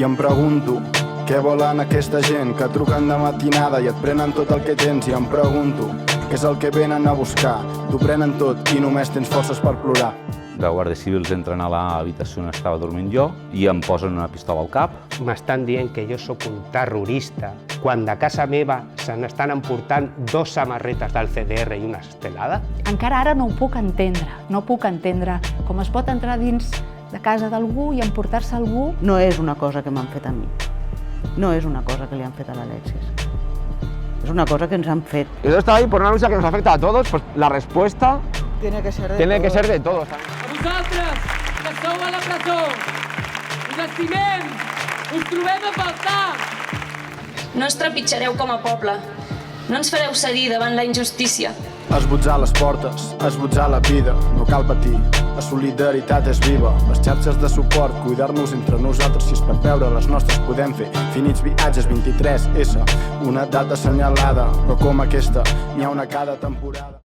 I em pregunto, què volen aquesta gent que truquen de matinada i et prenen tot el que tens? I em pregunto, què és el que venen a buscar? T'ho prenen tot i només tens forces per plorar. De guàrdies civils entren a l'habitació on estava dormint jo i em posen una pistola al cap. M'estan dient que jo sóc un terrorista, quan de casa meva se n'estan emportant 2 samarretes del CDR i una estelada. Encara ara no ho puc entendre. No puc entendre com es pot entrar dins de casa d'algú i emportar-se algú. No és una cosa que m'han fet a mi. No és una cosa que li han fet a l'Alexis. Es una cosa que ens han fet. Eso está ahí por una lucha que nos afecta a todos, pues la respuesta Tiene que ser de todos. A vosaltres, que sou a la presó, us estimem, us trobem a faltar. No ens trepitjareu com a poble, no ens fareu cedir davant la injustícia. Esbotzar les portes, esbotzar la vida, no cal patir, la solidaritat és viva. Les xarxes de suport, cuidar-nos entre nosaltres, si es pot veure les nostres podem fer finits viatges. 23S, una data assenyalada, però com aquesta n'hi ha una cada temporada.